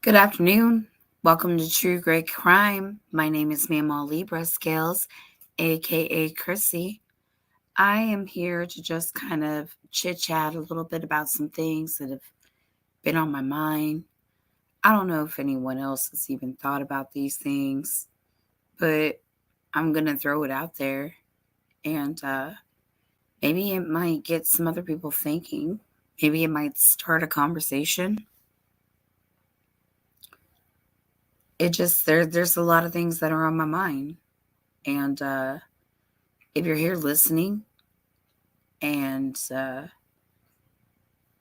Good afternoon. Welcome to True Great Crime. My name is Mama Libra Scales, aka Chrissy. I am here to just kind of chit chat a little bit about some things that have been on my mind. I don't know if anyone else has even thought about these things, but I'm going to throw it out there and maybe it might get some other people thinking. Maybe it might start a conversation. There's a lot of things that are on my mind. And if you're here listening and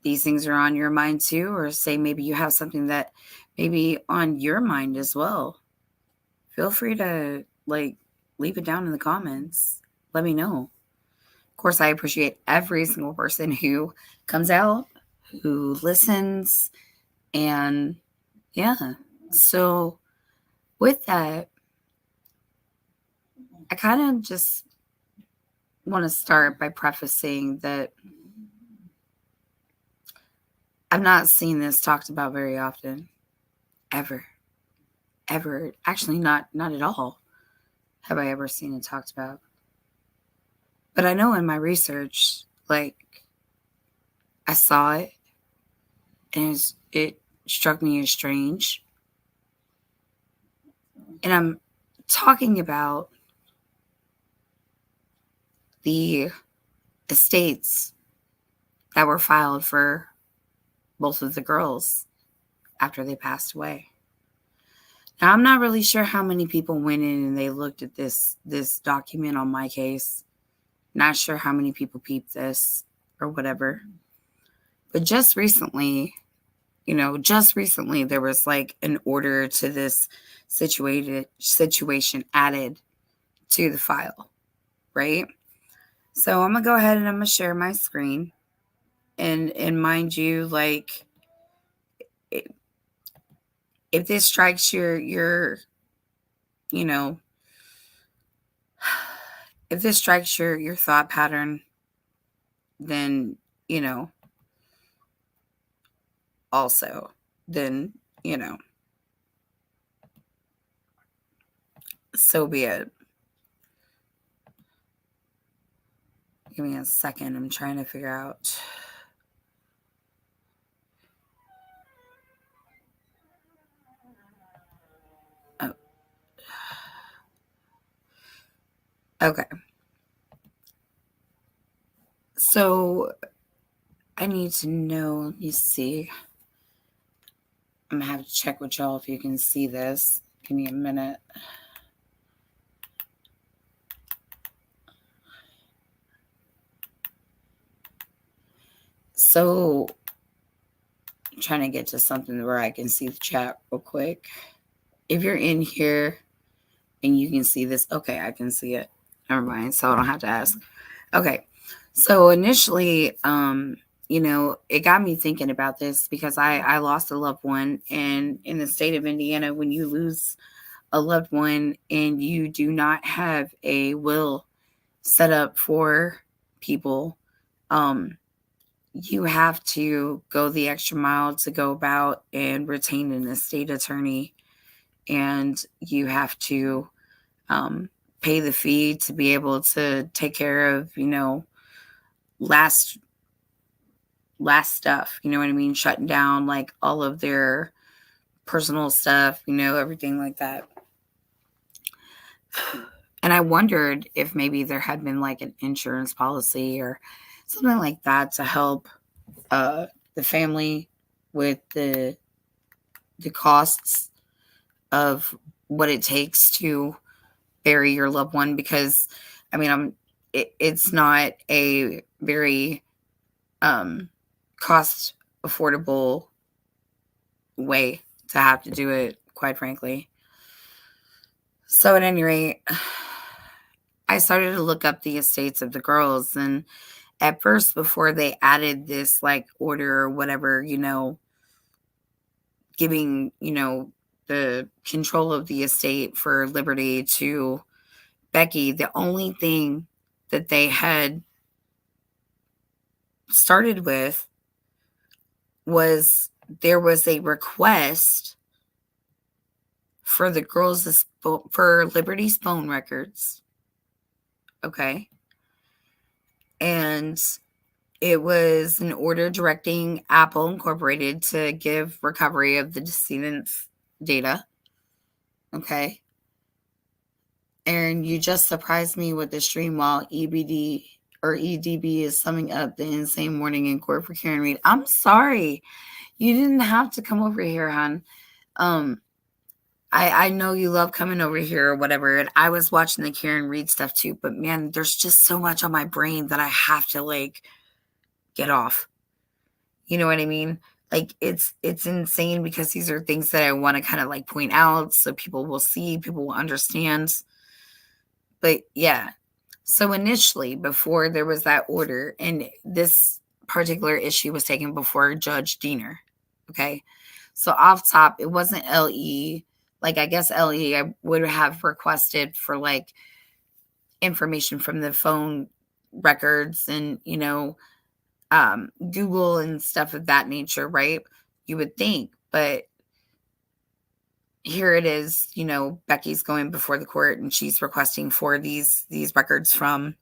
these things are on your mind too, or say maybe you have something that maybe on your mind as well, feel free to leave it down in the comments. Let me know. Of course, I appreciate every single person who comes out, who listens, and yeah. So with that, I kind of just want to start by prefacing that I've not seen this talked about very often, ever. Actually, not at all have I ever seen it talked about. But I know in my research, I saw it, and it struck me as strange. And I'm talking about the estates that were filed for both of the girls after they passed away. Now, I'm not really sure how many people went in and they looked at this document on my case. Not sure how many people peeped this or whatever. But just recently, there was like an order to this situation added to the file, right? So I'm going to go ahead and I'm going to share my screen. And mind you, if this strikes your if this strikes your thought pattern, then also then so be it. Give me a second. I'm trying to figure out. Oh. Okay. So I need to know. Let me see. I'm going to have to check with y'all if you can see this. Give me a minute. So I'm trying to get to something where I can see the chat real quick. If you're in here and you can see this, okay, I can see it. Never mind. So I don't have to ask. Okay. So initially, it got me thinking about this because I lost a loved one. And in the state of Indiana, when you lose a loved one and you do not have a will set up for people, you have to go the extra mile to go about and retain an estate attorney. And you have to pay the fee to be able to take care of, last stuff, you know what I mean? Shutting down like all of their personal stuff, everything like that. And I wondered if maybe there had been like an insurance policy or something like that to help the family with the costs of what it takes to bury your loved one, because I mean it's not a very cost affordable way to have to do it, quite frankly. So at any rate, I started to look up the estates of the girls, and at first, before they added this like order or whatever, giving, the control of the estate for Liberty to Becky, the only thing that they had started with was there was a request for the girls, for Liberty's phone records. Okay. And it was an order directing Apple Incorporated to give recovery of the decedent's data. Okay. And you just surprised me with the stream while EBD or EDB is summing up the insane warning in court for Karen Reed. I'm sorry. You didn't have to come over here, hon. I know you love coming over here or whatever. And I was watching the Karen Reed stuff too, but man, there's just so much on my brain that I have to like get off. You know what I mean? Like it's insane because these are things that I want to kind of like point out so people will see, people will understand. But yeah. So initially, before there was that order, and this particular issue was taken before Judge Diener. Okay. So off top, it wasn't LE. Like I guess LE I would have requested for like information from the phone records and, Google and stuff of that nature, right? You would think, but here it is, Becky's going before the court and she's requesting for these records from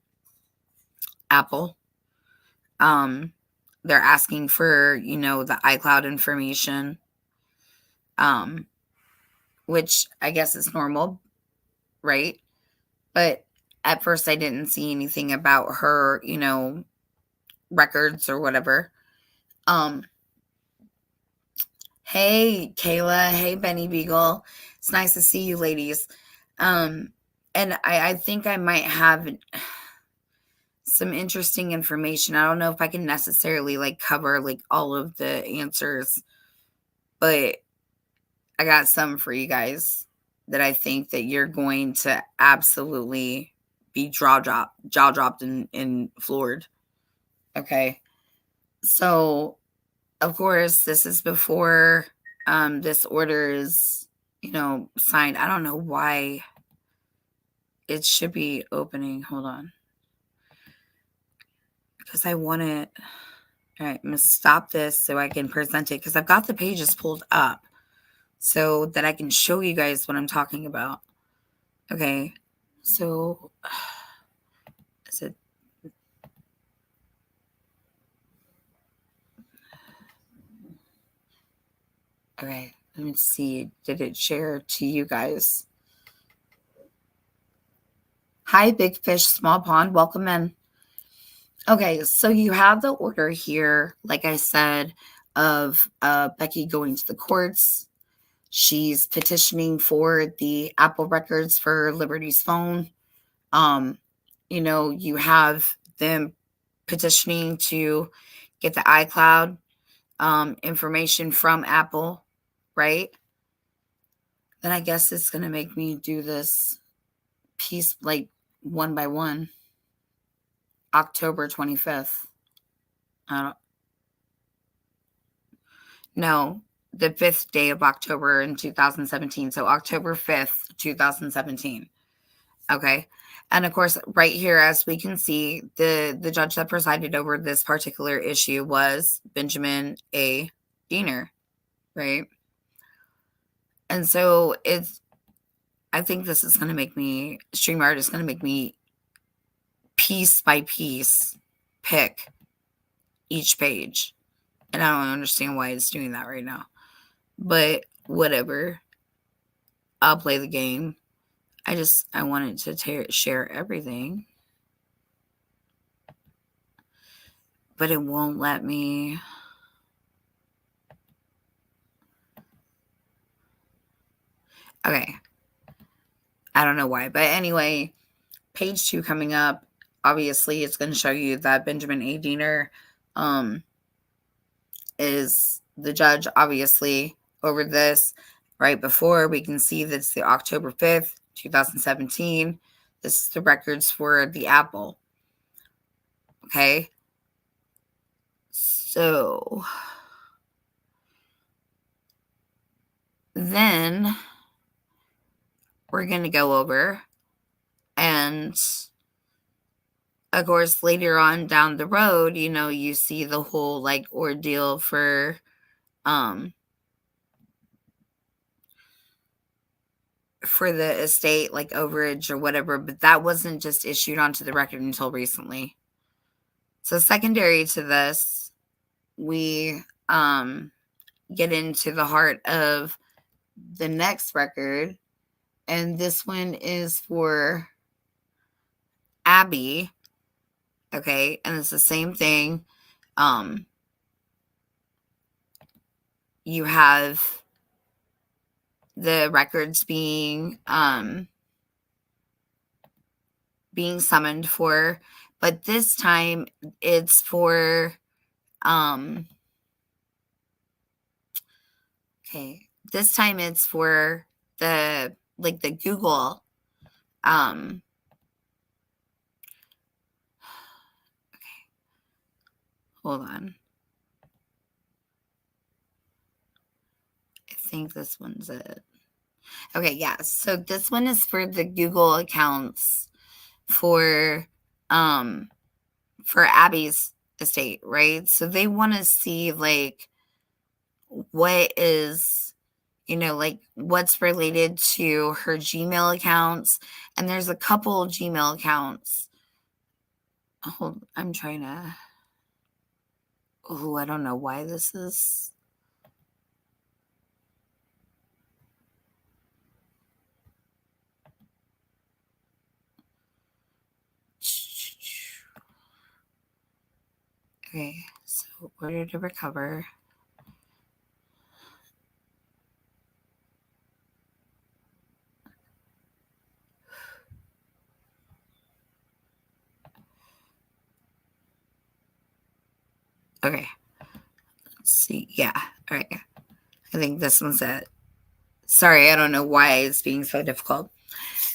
Apple. They're asking for, the iCloud information, which I guess is normal, right? But at first I didn't see anything about her, records or whatever. Hey, Kayla. Hey, Benny Beagle. It's nice to see you, ladies. And I think I might have some interesting information. I don't know if I can necessarily like cover like all of the answers, but I got some for you guys that I think that you're going to absolutely be jaw dropped and floored. Okay. So of course, this is before this order is, signed. I don't know why it should be opening. Hold on. Because I want it. All right, I'm going to stop this so I can present it because I've got the pages pulled up so that I can show you guys what I'm talking about. Okay, so is it? Okay, let me see. Did it share to you guys? Hi, Big Fish, Small Pond. Welcome in. Okay, so you have the order here, like I said, of Becky going to the courts. She's petitioning for the Apple records for Liberty's phone. You have them petitioning to get the iCloud information from Apple, right? Then I guess it's going to make me do this piece like one by one. October 25th. No, the 5th day of October in 2017. So October 5th, 2017. Okay. And of course, right here, as we can see, the judge that presided over this particular issue was Benjamin A. Diener, right? And so I think this is going to make me, StreamYard is going to make me piece by piece pick each page. And I don't understand why it's doing that right now. But whatever. I'll play the game. I wanted to share everything. But it won't let me. Okay. I don't know why. But anyway, page 2 coming up. Obviously, it's going to show you that Benjamin A. Diener is the judge, obviously, over this. Right before, we can see that's the October 5th, 2017. This is the records for the Apple. Okay. So then we're going to go over and of course later on down the road, you see the whole like ordeal for for the estate, like overage or whatever, but that wasn't just issued onto the record until recently. So secondary to this, we get into the heart of the next record, and this one is for Abby. Okay, and it's the same thing. You have the records being summoned for, but this time it's for this time it's for the Google hold on. I think this one's it. Okay, yeah. So this one is for the Google accounts for Abby's estate, right? So they want to see like what is, like what's related to her Gmail accounts. And there's a couple Gmail accounts. I'm trying to, I don't know why this is. Okay, so order to recover. Okay. Let's see. Yeah. All right. I think this one's it. Sorry, I don't know why it's being so difficult.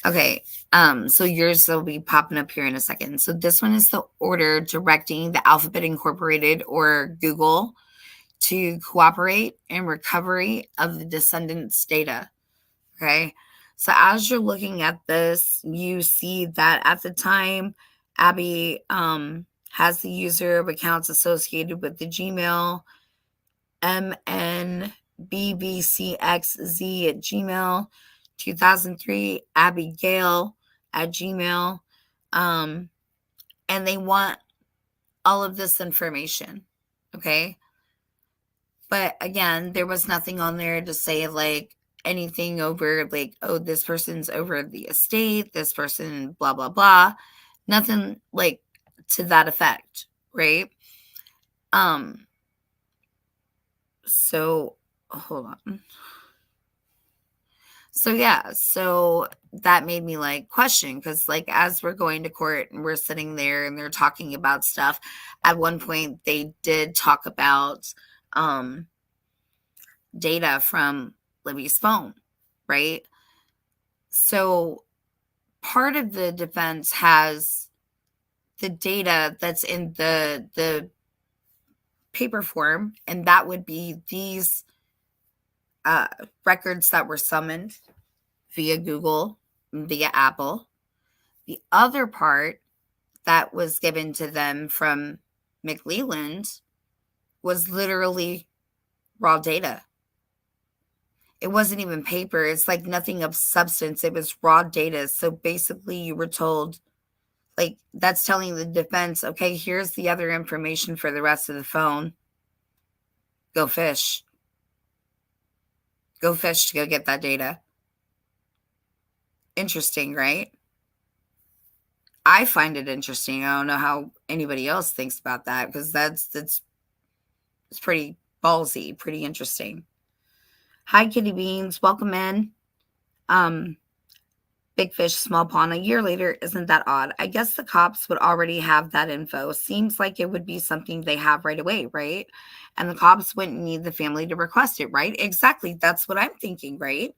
Okay. So yours will be popping up here in a second. So this one is the order directing the Alphabet Incorporated or Google to cooperate in recovery of the descendants' data. Okay. So as you're looking at this, you see that at the time, Abby has the user of accounts associated with the Gmail, MNBBCXZ at Gmail, 2003, Abigail at Gmail. And they want all of this information. Okay. But again, there was nothing on there to say like anything over like, oh, this person's over the estate, this person, blah, blah, blah. Nothing like to that effect, right? So hold on. So yeah, so that made me like question, because like as we're going to court and we're sitting there and they're talking about stuff, at one point they did talk about data from Libby's phone, right? So part of the defense has the data that's in the paper form, and that would be these records that were summoned via Google, via Apple. The other part that was given to them from McLeland was literally raw data. It wasn't even paper. It's like nothing of substance. It was raw data. So basically you were told, like, that's telling the defense, okay, here's the other information for the rest of the phone. Go fish. Go fish to go get that data. Interesting, right? I find it interesting. I don't know how anybody else thinks about that, because it's pretty ballsy, pretty interesting. Hi, Kitty Beans. Welcome in. Big fish, small pond. A year later, isn't that odd? I guess the cops would already have that info. Seems like it would be something they have right away, right? And the cops wouldn't need the family to request it, right? Exactly. That's what I'm thinking, right?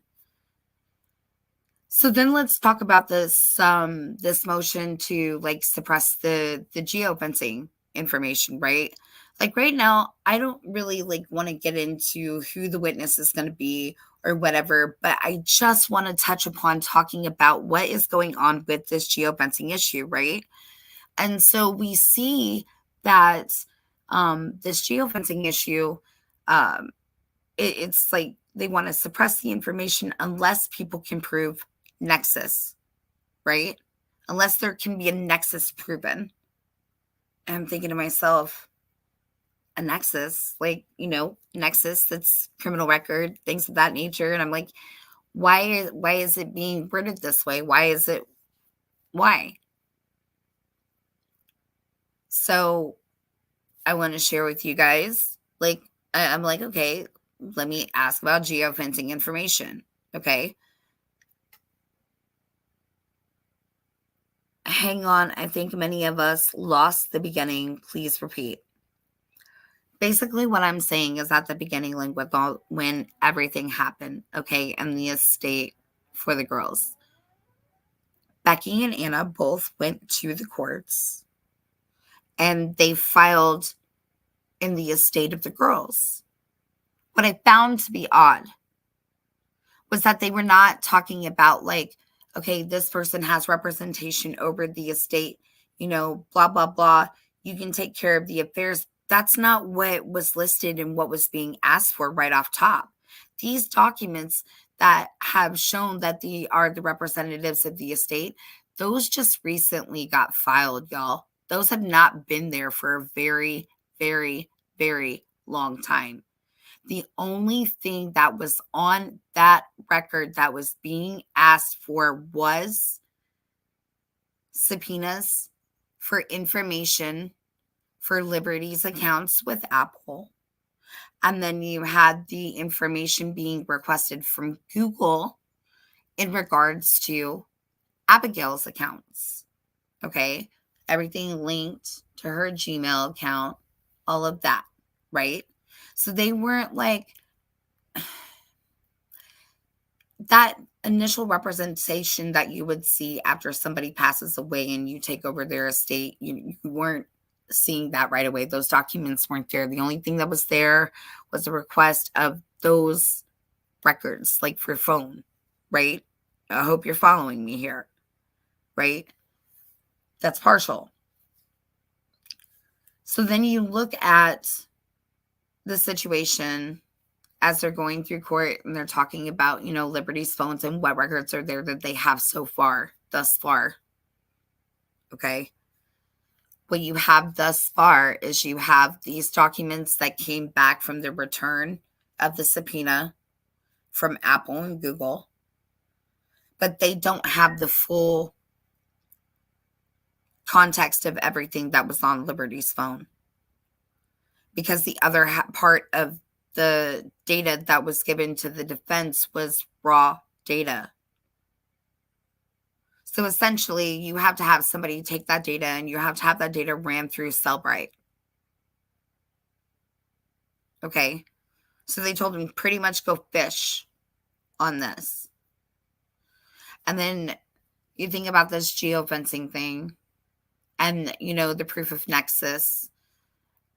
So then let's talk about this motion to like suppress the geofencing information, right? Like right now, I don't really like want to get into who the witness is going to be or whatever, but I just want to touch upon talking about what is going on with this geofencing issue, right? And so we see that this geofencing issue it's like they want to suppress the information unless people can prove nexus, right? Unless there can be a nexus proven. And I'm thinking to myself, a nexus, like, nexus, that's criminal record, things of that nature. And I'm like, why is it being worded this way? Why? So I want to share with you guys, like, I'm like, okay, let me ask about geofencing information. Okay. Hang on. I think many of us lost the beginning. Please repeat. Basically, what I'm saying is at the beginning, like when everything happened, okay, and the estate for the girls, Becky and Anna both went to the courts and they filed in the estate of the girls. What I found to be odd was that they were not talking about, like, okay, this person has representation over the estate, blah, blah, blah. You can take care of the affairs. That's not what was listed and what was being asked for right off top. These documents that have shown that they are the representatives of the estate, those just recently got filed, y'all. Those have not been there for a very, very, very long time. The only thing that was on that record that was being asked for was subpoenas for information for Liberty's accounts with Apple. And then you had the information being requested from Google in regards to Abigail's accounts. Okay. Everything linked to her Gmail account, all of that, right? So they weren't like that initial representation that you would see after somebody passes away and you take over their estate. You weren't seeing that right away. Those documents weren't there. The only thing that was there was a request of those records, like for phone, right? I hope you're following me here, right? That's partial. So then you look at the situation as they're going through court and they're talking about, Liberty's phones and what records are there that they have thus far. Okay. What you have thus far is you have these documents that came back from the return of the subpoena from Apple and Google, but they don't have the full context of everything that was on Liberty's phone. Because the other part of the data that was given to the defense was raw data. So essentially, you have to have somebody take that data and you have to have that data ran through Cellbrite. Okay. So they told him pretty much go fish on this. And then you think about this geofencing thing and, the proof of nexus.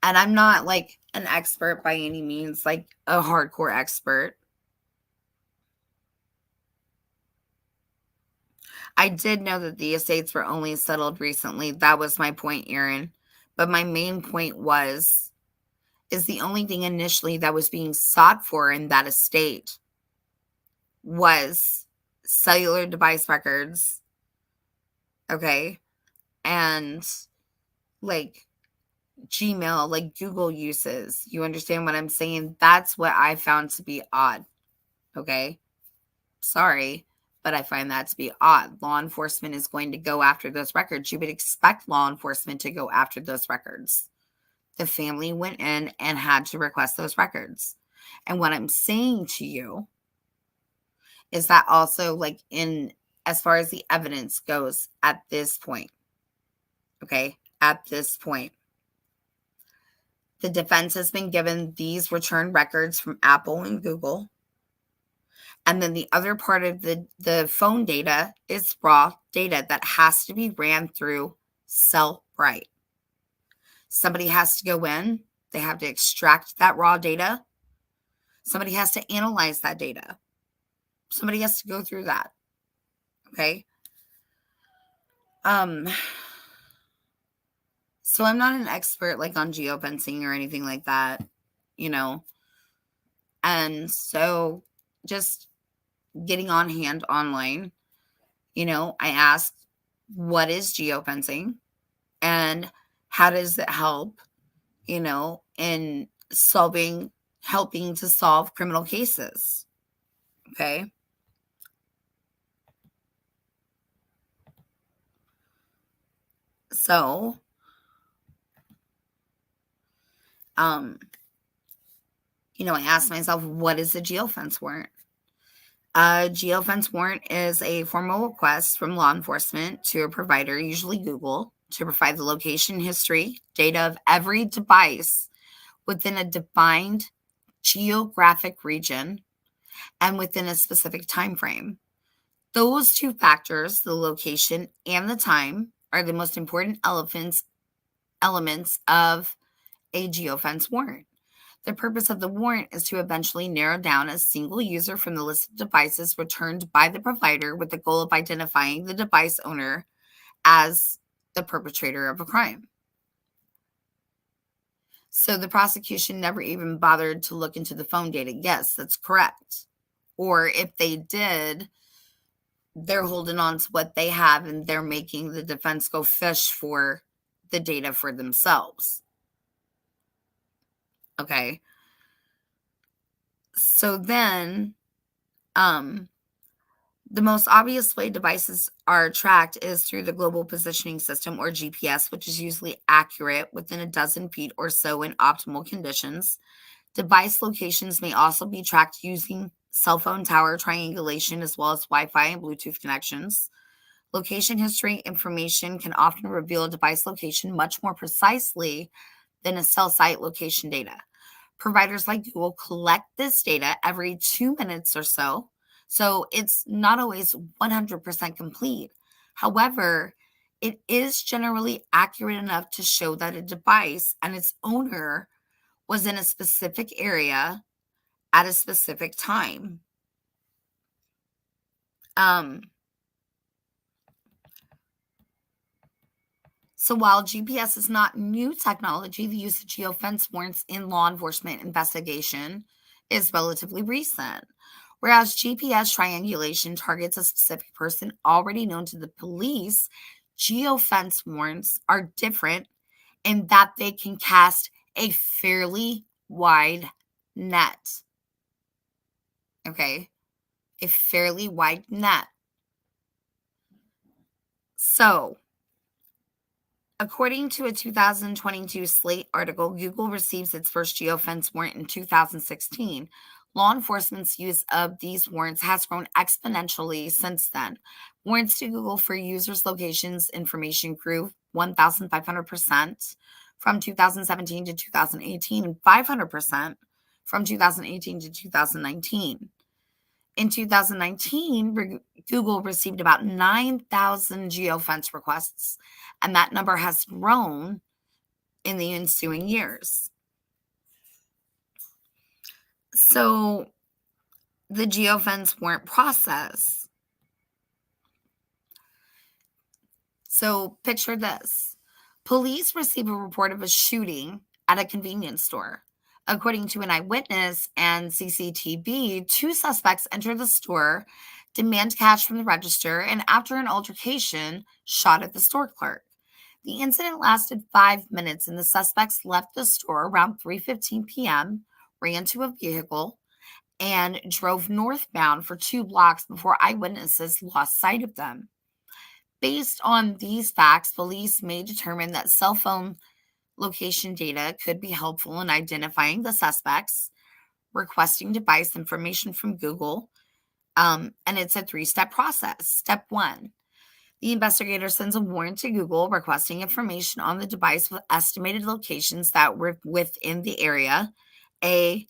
And I'm not like an expert by any means, like a hardcore expert. I did know that the estates were only settled recently. That was my point, Erin. But my main point is the only thing initially that was being sought for in that estate was cellular device records. Okay. And like Gmail, like Google uses. You understand what I'm saying? That's what I found to be odd. Okay. Sorry, but I find that to be odd. Law enforcement is going to go after those records. You would expect law enforcement to go after those records. The family went in and had to request those records. And what I'm saying to you is that also, like, as far as the evidence goes at this point, okay, at this point, the defense has been given these return records from Apple and Google. And then the other part of the phone data is raw data that has to be ran through Cellbrite. Somebody has to go in. They have to extract that raw data. Somebody has to analyze that data. Somebody has to go through that. Okay. So I'm not an expert like on geofencing or anything like that, And so just getting on hand online, I asked, what is geofencing and how does it help, in helping to solve criminal cases? Okay. So, um, I asked myself, what is a geofence warrant? A geofence warrant is a formal request from law enforcement to a provider, usually Google, to provide the location history data of every device within a defined geographic region and within a specific time frame. Those two factors, the location and the time, are the most important elements of a geofence warrant. The purpose of the warrant is to eventually narrow down a single user from the list of devices returned by the provider with the goal of identifying the device owner as the perpetrator of a crime. So the prosecution never even bothered to look into the phone data. Yes, that's correct. Or if they did, they're holding on to what they have and they're making the defense go fish for the data for themselves. Okay. So then, the most obvious way devices are tracked is through the Global Positioning System, or GPS, which is usually accurate within a dozen feet or so in optimal conditions. Device locations may also be tracked using cell phone tower triangulation as well as Wi-Fi and Bluetooth connections. Location history information can often reveal a device location much more precisely than a cell site location data. Providers like Google collect this data every 2 minutes or so, so it's not always 100% complete. However, it is generally accurate enough to show that a device and its owner was in a specific area at a specific time. So while GPS is not new technology, the use of geofence warrants in law enforcement investigation is relatively recent. Whereas GPS triangulation targets a specific person already known to the police, geofence warrants are different in that they can cast a fairly wide net. Okay? A fairly wide net. So, according to a 2022 Slate article, Google receives its first geofence warrant in 2016. Law enforcement's use of these warrants has grown exponentially since then. Warrants to Google for users' locations information grew 1,500% from 2017 to 2018 and 500% from 2018 to 2019. In 2019, Google received about 9,000 geofence requests, and that number has grown in the ensuing years. So, the geofence warrant process. So, picture this. Police receive a report of a shooting at a convenience store. According to an eyewitness and CCTV, two suspects enter the store, demand cash from the register, and after an altercation, shot at the store clerk. The incident lasted 5 minutes, and the suspects left the store around 3:15 p.m., ran to a vehicle, and drove northbound for 2 blocks before eyewitnesses lost sight of them. Based on these facts, police may determine that cell phone location data could be helpful in identifying the suspects, requesting device information from Google, and it's a 3-step process. Step 1, the investigator sends a warrant to Google requesting information on the device with estimated locations that were within the area, a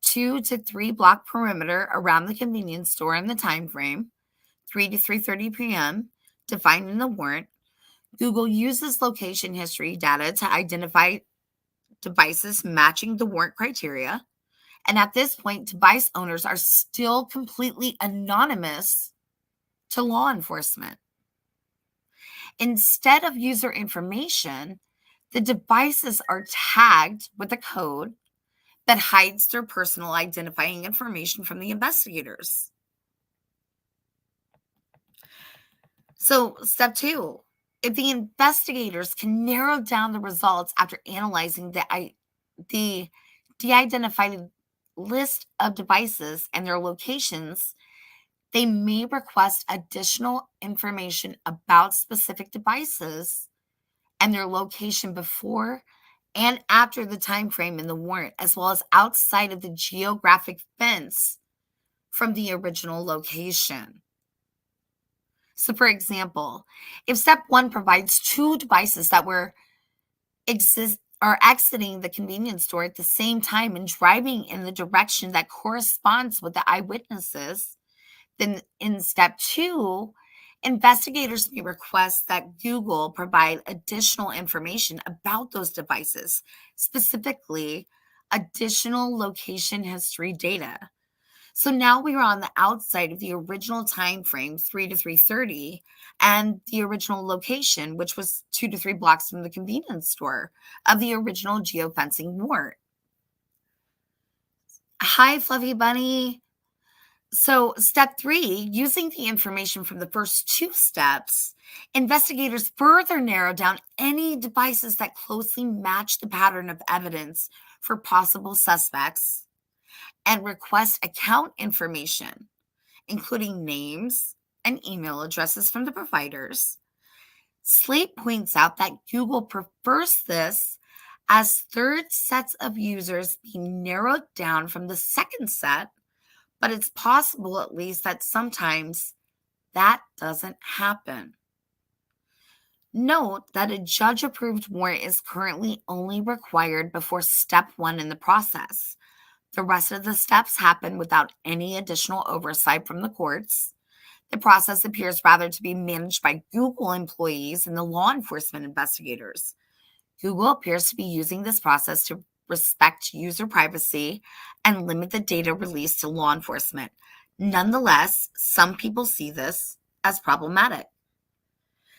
2 to 3 block perimeter around the convenience store in the time frame, 3 to 3:30 p.m., defined in the warrant. Google uses location history data to identify devices matching the warrant criteria. And at this point, device owners are still completely anonymous to law enforcement. Instead of user information, the devices are tagged with a code that hides their personal identifying information from the investigators. So, step 2, if the investigators can narrow down the results after analyzing the de-identified list of devices and their locations, they may request additional information about specific devices and their location before and after the time frame in the warrant, as well as outside of the geographic fence from the original location. So, for example, if step 1 provides 2 devices that were exiting the convenience store at the same time and driving in the direction that corresponds with the eyewitnesses, then in step 2, investigators may request that Google provide additional information about those devices, specifically additional location history data. So now we are on the outside of the original time frame, 3 to 3:30, and the original location, which was 2 to 3 blocks from the convenience store of the original geofencing warrant. Hi, Fluffy Bunny. So, step 3, using the information from the first 2 steps, investigators further narrow down any devices that closely match the pattern of evidence for possible suspects and request account information, including names and email addresses from the providers. Slate points out that Google prefers this as third sets of users being narrowed down from the second set, but it's possible at least that sometimes that doesn't happen. Note that a judge-approved warrant is currently only required before step 1 in the process. The rest of the steps happen without any additional oversight from the courts. The process appears rather to be managed by Google employees and the law enforcement investigators. Google appears to be using this process to respect user privacy and limit the data released to law enforcement. Nonetheless, some people see this as problematic.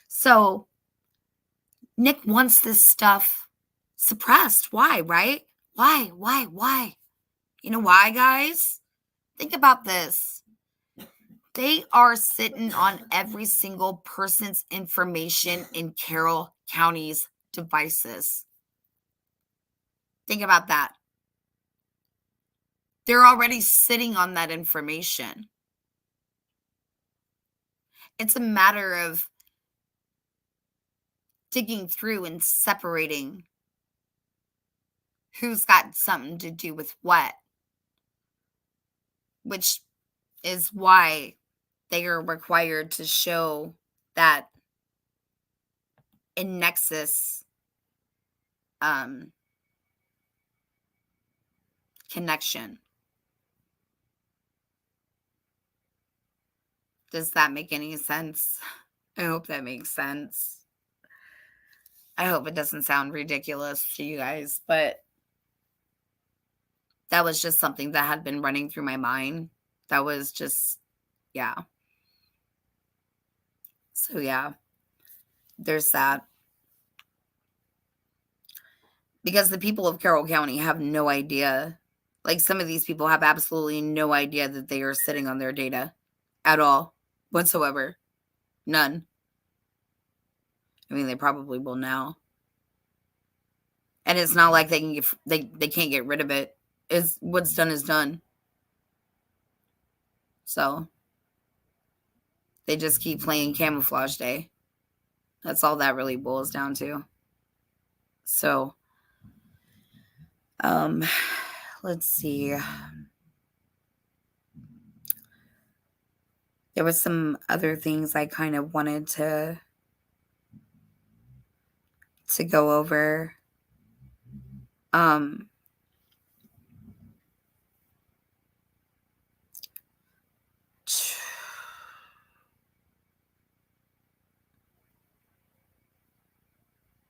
So, Nick wants this stuff suppressed. Why, right? Why? You know why, guys? Think about this. They are sitting on every single person's information in Carroll County's devices. Think about that. They're already sitting on that information. It's a matter of digging through and separating who's got something to do with what, which is why they are required to show that in nexus connection. Does that make any sense? I hope that makes sense. I hope it doesn't sound ridiculous to you guys, but that was just something that had been running through my mind. That was just, yeah. So, yeah, there's that. Because the people of Carroll County have no idea. Like, some of these people have absolutely no idea that they are sitting on their data at all, whatsoever. None. I mean, they probably will now. And it's not like they can't get rid of it. It's what's done is done. So they just keep playing camouflage day. That's all that really boils down to. So, let's see. There was some other things I kind of wanted to go over.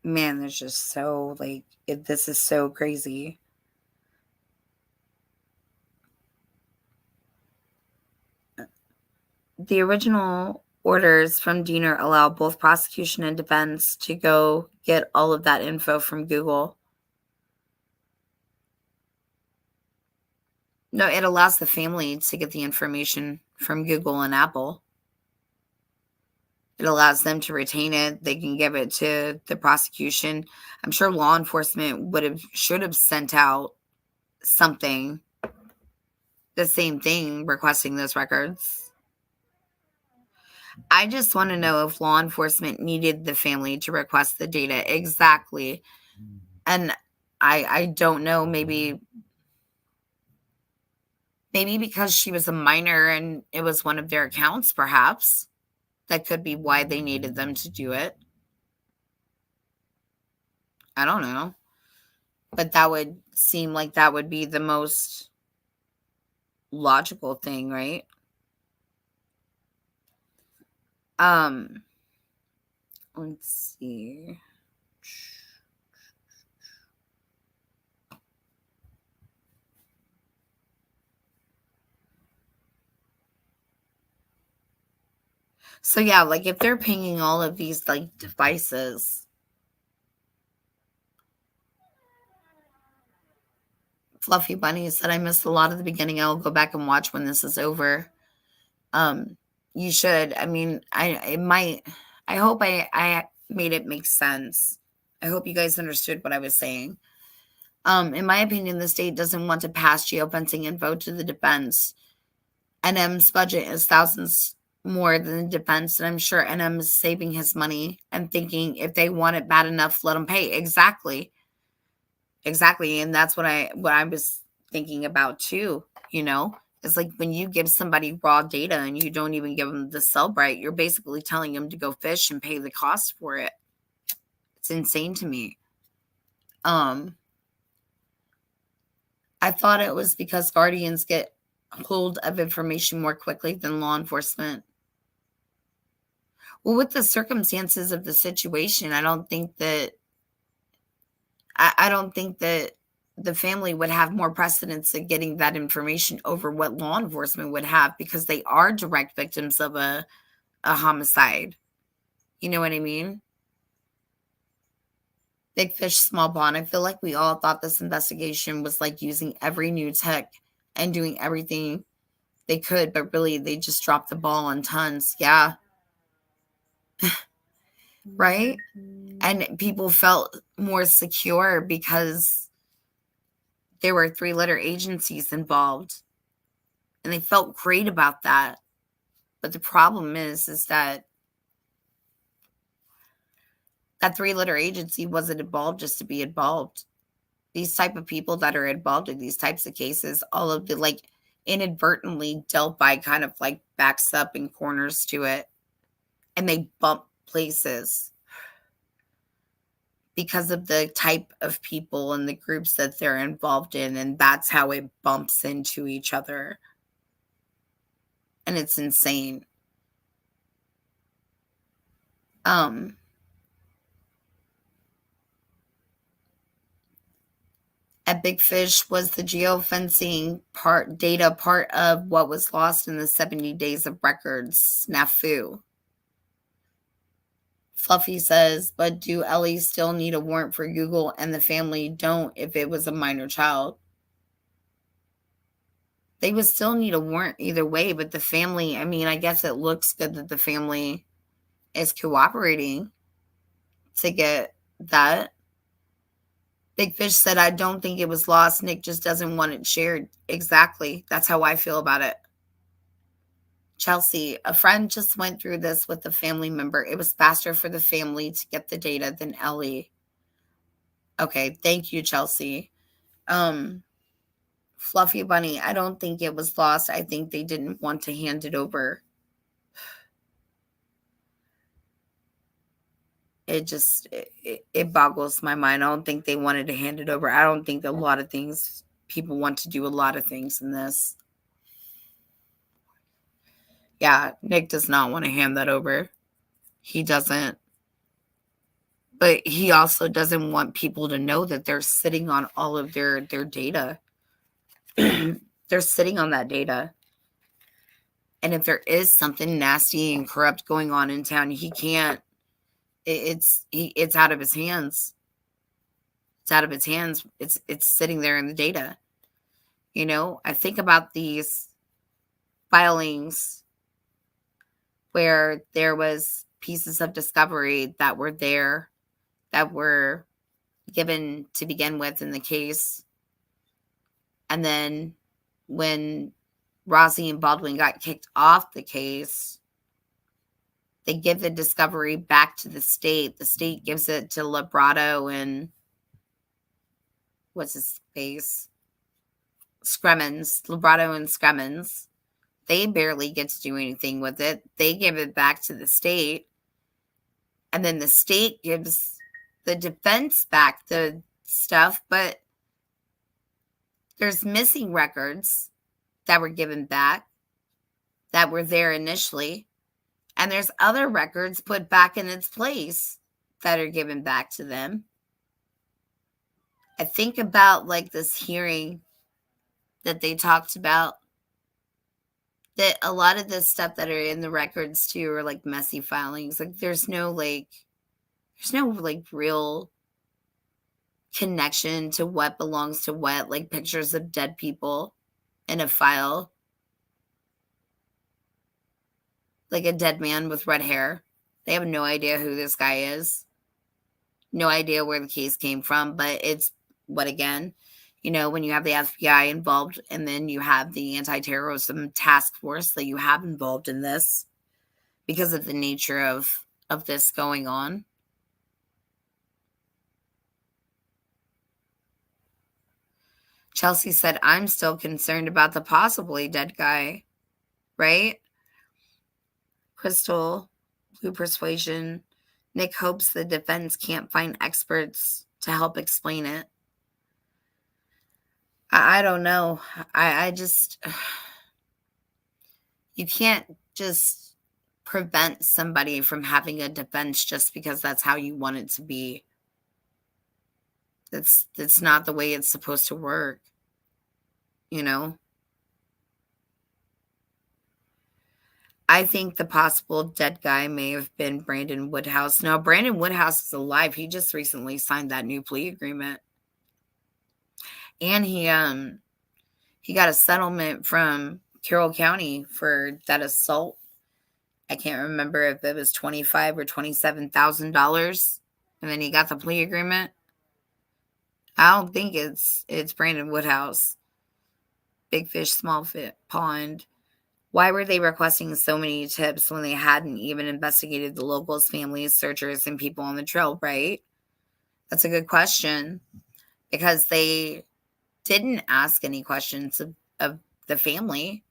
Man, there's just so, like, this is so crazy. The original orders from Diener allow both prosecution and defense to go get all of that info from Google. No, it allows the family to get the information from Google and Apple. It allows them to retain it. They can give it to the prosecution. I'm sure law enforcement should have sent out something, the same thing, requesting those records. I just want to know if law enforcement needed the family to request the data exactly. And I don't know, maybe because she was a minor and it was one of their accounts, perhaps. That could be why they needed them to do it. I don't know. But that would seem like that would be the most logical thing, right? Let's see. So yeah, like if they're pinging all of these like devices, Fluffy Bunny said I missed a lot of the beginning. I'll go back and watch when this is over. You should. I mean, I hope I made it make sense. I hope you guys understood what I was saying. In my opinion, the state doesn't want to pass geofencing and vote to the defense. NM's budget is thousands more than the defense, and I'm sure NM is saving his money and thinking if they want it bad enough, let them pay. Exactly. And that's what I was thinking about too. It's like when you give somebody raw data and you don't even give them the sell bright, you're basically telling them to go fish and pay the cost for it. It's insane to me. I thought it was because guardians get hold of information more quickly than law enforcement. Well, with the circumstances of the situation, I don't think that the family would have more precedence in getting that information over what law enforcement would have, because they are direct victims of a homicide. You know what I mean? Big fish, small pond. I feel like we all thought this investigation was like using every new tech and doing everything they could, but really they just dropped the ball on tons. Yeah. Right? And people felt more secure because there were 3-letter agencies involved. And they felt great about that. But the problem is that 3-letter agency wasn't involved just to be involved. These type of people that are involved in these types of cases, all of the like inadvertently Delphi kind of like backs up and corners to it, and they bump places because of the type of people and the groups that they're involved in, and that's how it bumps into each other. And it's insane. At Big Fish, was the geofencing data part of what was lost in the 70 days of records snafu? Fluffy says, but do Ellie still need a warrant for Google and the family don't if it was a minor child? They would still need a warrant either way, but the family, I mean, I guess it looks good that the family is cooperating to get that. Big Fish said, I don't think it was lost. Nick just doesn't want it shared. Exactly. That's how I feel about it. Chelsea, a friend just went through this with a family member. It was faster for the family to get the data than Ellie. Okay, thank you, Chelsea. Fluffy Bunny, I don't think it was lost. I think they didn't want to hand it over. It boggles my mind. I don't think they wanted to hand it over. I don't think a lot of things, people want to do a lot of things in this. Yeah, Nick does not want to hand that over. He doesn't. But he also doesn't want people to know that they're sitting on all of their data. They're sitting on that data. And if there is something nasty and corrupt going on in town, he can't. It's out of his hands. It's out of his hands. It's sitting there in the data. I think about these filings where there was pieces of discovery that were there that were given to begin with in the case. And then when Rossi and Baldwin got kicked off the case, they give the discovery back to the state. The state gives it to Librato and what's his face? Scremmons. Librato and Scremmons. They barely get to do anything with it. They give it back to the state. And then the state gives the defense back the stuff, but there's missing records that were given back that were there initially. And there's other records put back in its place that are given back to them. I think about like this hearing that they talked about, that a lot of the stuff that are in the records too are like messy filings. Like there's no real connection to what belongs to what, like pictures of dead people in a file. Like a dead man with red hair. They have no idea who this guy is. No idea where the case came from, but it's what again? When you have the FBI involved and then you have the anti-terrorism task force that you have involved in this because of the nature of this going on. Chelsea said, I'm still concerned about the possibly dead guy, right? Crystal, Blue Persuasion. Nick hopes the defense can't find experts to help explain it. I don't know. I just, you can't just prevent somebody from having a defense just because that's how you want it to be. That's not the way it's supposed to work, I think the possible dead guy may have been Brandon Woodhouse. Now, Brandon Woodhouse is alive. He just recently signed that new plea agreement. And he got a settlement from Carroll County for that assault. I can't remember if it was $25,000 or $27,000. And then he got the plea agreement. I don't think it's Brandon Woodhouse. Big fish, small pond. Why were they requesting so many tips when they hadn't even investigated the locals, families, searchers, and people on the trail, right? That's a good question. Because they didn't ask any questions of the family.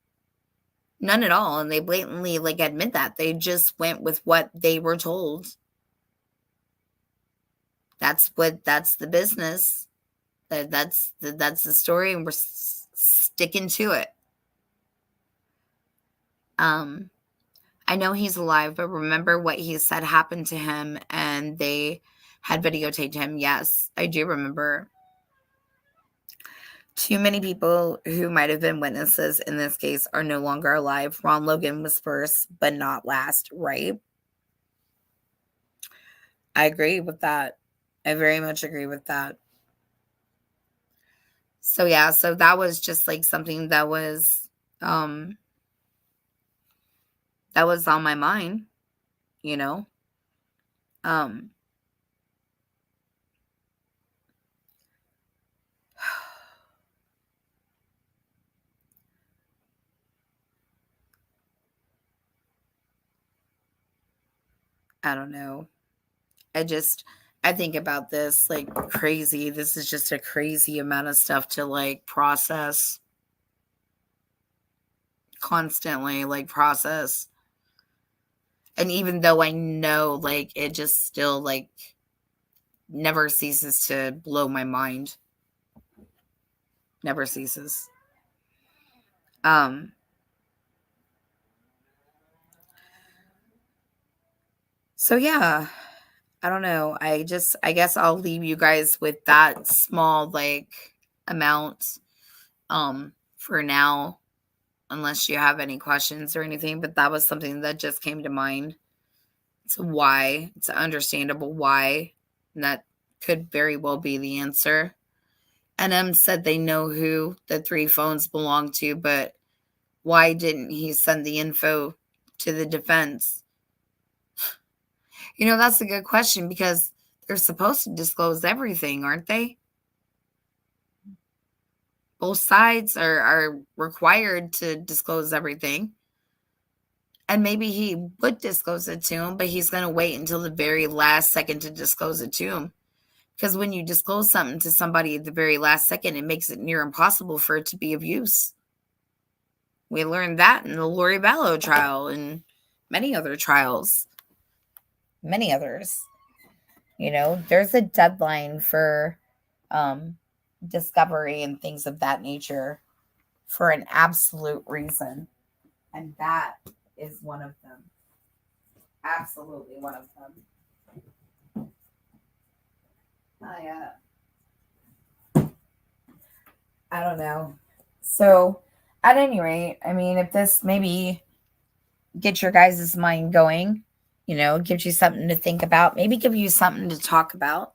None at all. And they blatantly admit that. They just went with what they were told. That's the business. That's the story, and we're sticking to it. I know he's alive, but remember what he said happened to him, and they had videotaped him. Yes, I do remember. Too many people who might have been witnesses in this case are no longer alive. Ron Logan was first, but not last, right? I agree with that. I very much agree with that. So yeah, so that was just something that was on my mind, I don't know. I think about this crazy. This is just a crazy amount of stuff to process constantly, process. And even though I know it just still never ceases to blow my mind. Never ceases. So yeah, I don't know. I guess I'll leave you guys with that small amount for now, unless you have any questions or anything, but that was something that just came to mind. It's why. It's an understandable why, and that could very well be the answer. NM said they know who the 3 phones belong to, but why didn't he send the info to the defense? That's a good question because they're supposed to disclose everything, aren't they? Both sides are required to disclose everything. And maybe he would disclose it to him, but he's going to wait until the very last second to disclose it to him. Because when you disclose something to somebody at the very last second, it makes it near impossible for it to be of use. We learned that in the Lori Vallow trial and many other trials. Many others. There's a deadline for discovery and things of that nature for an absolute reason. And that is one of them. Absolutely one of them. I don't know. So, at any rate, I mean, if this maybe gets your guys' mind going, gives you something to think about, maybe give you something to talk about,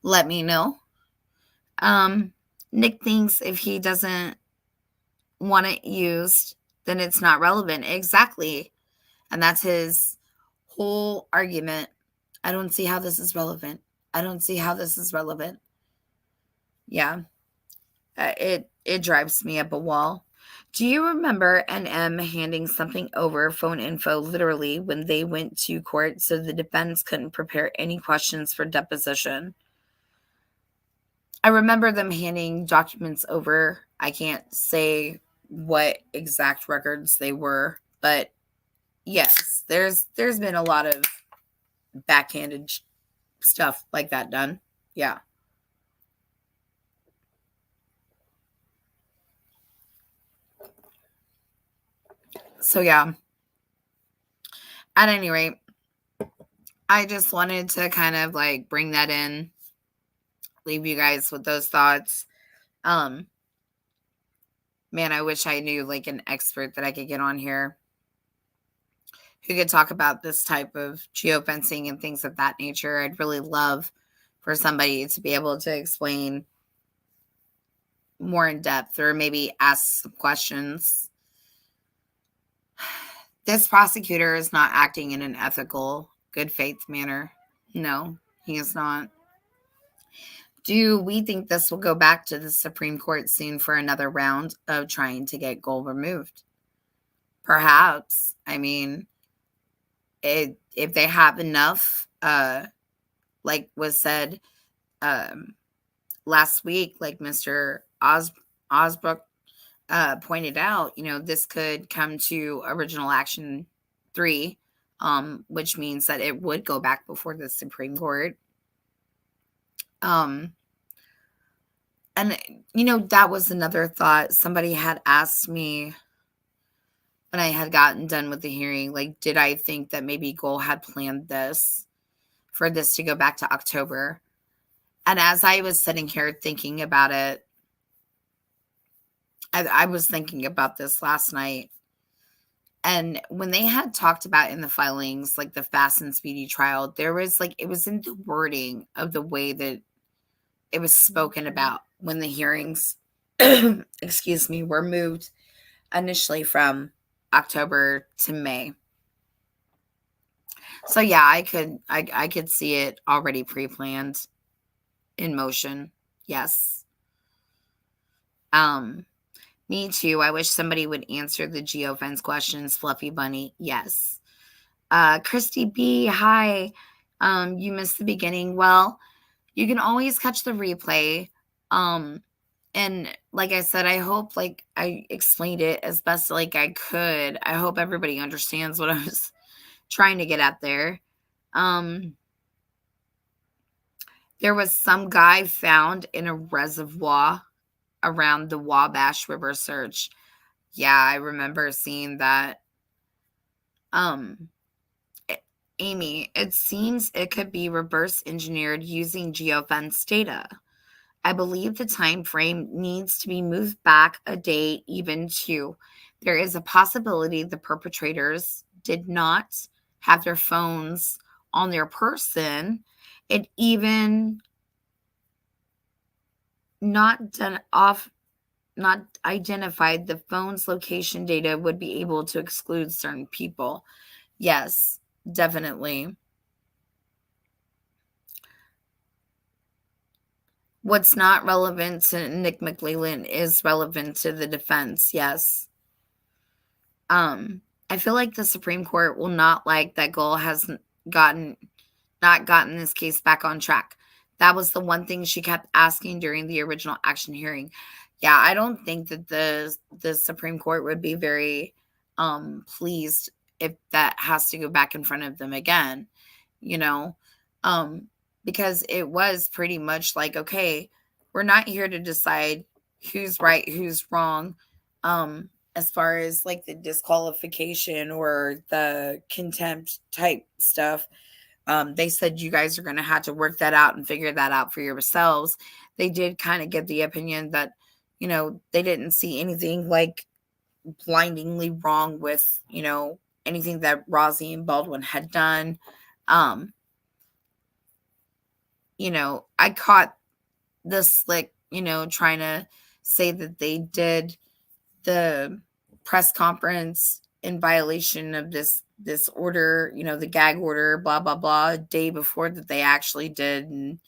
let me know. Nick thinks if he doesn't want it used, then it's not relevant. Exactly. And that's his whole argument. I don't see how this is relevant. I don't see how this is relevant. Yeah. It drives me up a wall. Do you remember NM handing something over, phone info, literally, when they went to court so the defense couldn't prepare any questions for deposition? I remember them handing documents over. I can't say what exact records they were, but yes, there's been a lot of backhanded stuff like that done. Yeah. So yeah. At any rate, I just wanted to kind of like bring that in, leave you guys with those thoughts. Man, I wish I knew like an expert that I could get on here who could talk about this type of geofencing and things of that nature. I'd really love for somebody to be able to explain more in depth or maybe ask some questions. This prosecutor is not acting in an ethical, good faith manner. No, he is not. Do we think this will go back to the Supreme Court soon for another round of trying to get gold removed? Perhaps. I mean, if they have enough, like was said last week, like Mr. Osbrook pointed out, this could come to original action 3, which means that it would go back before the Supreme Court. And, that was another thought. Somebody had asked me when I had gotten done with the hearing, like, did I think that maybe Goal had planned this for this to go back to October? And as I was sitting here thinking about it, I was thinking about this last night. And when they had talked about in the filings, like the fast and speedy trial, there was like, it was in the wording of the way that it was spoken about when the hearings, excuse me, were moved initially from October to May. So yeah, I could see it already pre-planned in motion. Yes. Me too. I wish somebody would answer the geofence questions. Fluffy Bunny. Yes. Christy B. Hi. You missed the beginning. Well, you can always catch the replay. And like I said, I hope like I explained it as best like I could. I hope everybody understands what I was trying to get at there. There was some guy found in a reservoir around the Wabash River Search. Yeah, I remember seeing that. Amy, it seems it could be reverse engineered using geofence data. I believe the time frame needs to be moved back a day, even two. There is a possibility the perpetrators did not have their phones on their person. It even not identified, the phone's location data would be able to exclude certain people. Yes, definitely. What's not relevant to Nick McLeland is relevant to the defense. Yes. Um, I feel like the Supreme Court will not like that Gull has gotten not gotten this case back on track. That was the one thing she kept asking during the original action hearing. Yeah, I don't think that the Supreme Court would be very pleased if that has to go back in front of them again, you know. Um because it was pretty much like, okay, we're not here to decide who's right, who's wrong. As far as like the disqualification or the contempt type stuff, they said you guys are going to have to work that out and figure that out for yourselves. They did kind of give the opinion that, they didn't see anything like blindingly wrong with, anything that Rosie and Baldwin had done. Um, I caught the slick, trying to say that they did the press conference in violation of this order, the gag order, blah blah blah, a day before that they actually did. And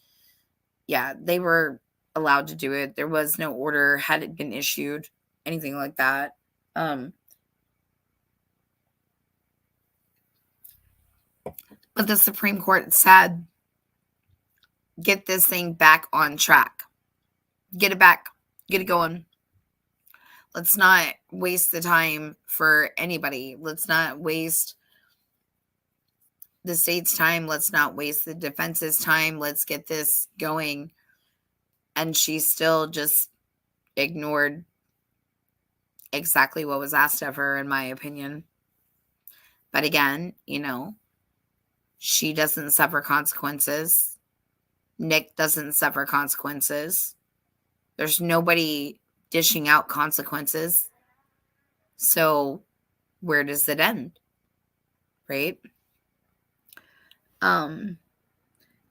yeah, they were allowed to do it. There was no order had it been issued, anything like that. But the Supreme Court said, get this thing back on track. Get it back. Get it going. Let's not waste the time for anybody. Let's not waste the state's time. Let's not waste the defense's time. Let's get this going. And she still just ignored exactly what was asked of her, in my opinion. But again, she doesn't suffer consequences. Nick doesn't suffer consequences. There's nobody dishing out consequences. So where does it end? Right?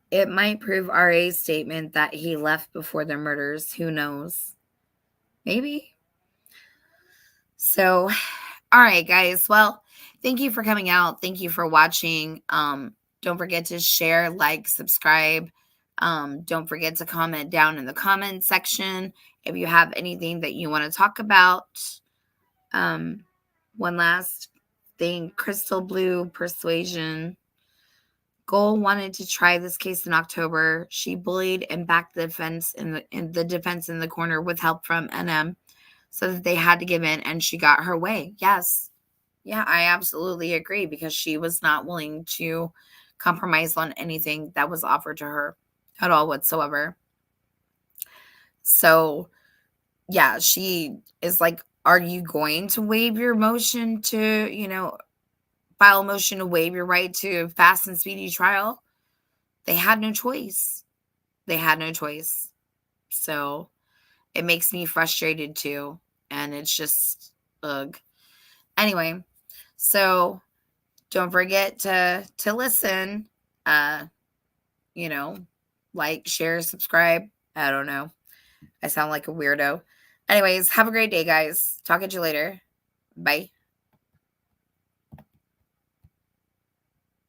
It might prove RA's statement that he left before the murders. Who knows? Maybe. So, all right, guys. Well, thank you for coming out. Thank you for watching. Don't forget to share, like, subscribe. Don't forget to comment down in the comment section if you have anything that you want to talk about. One last thing, Crystal Blue Persuasion. Goal wanted to try this case in October. She bullied and backed the defense in the defense in the corner with help from NM, so that they had to give in, and she got her way. Yes. Yeah, I absolutely agree, because she was not willing to compromise on anything that was offered to her at all whatsoever. So, yeah, she is like, are you going to waive your motion to, file a motion to waive your right to fast and speedy trial? They had no choice. They had no choice. So it makes me frustrated too. And it's just, ugh. Anyway, so don't forget to listen. Like, share, subscribe. I don't know. I sound like a weirdo. Anyways, have a great day, guys. Talk to you later. Bye.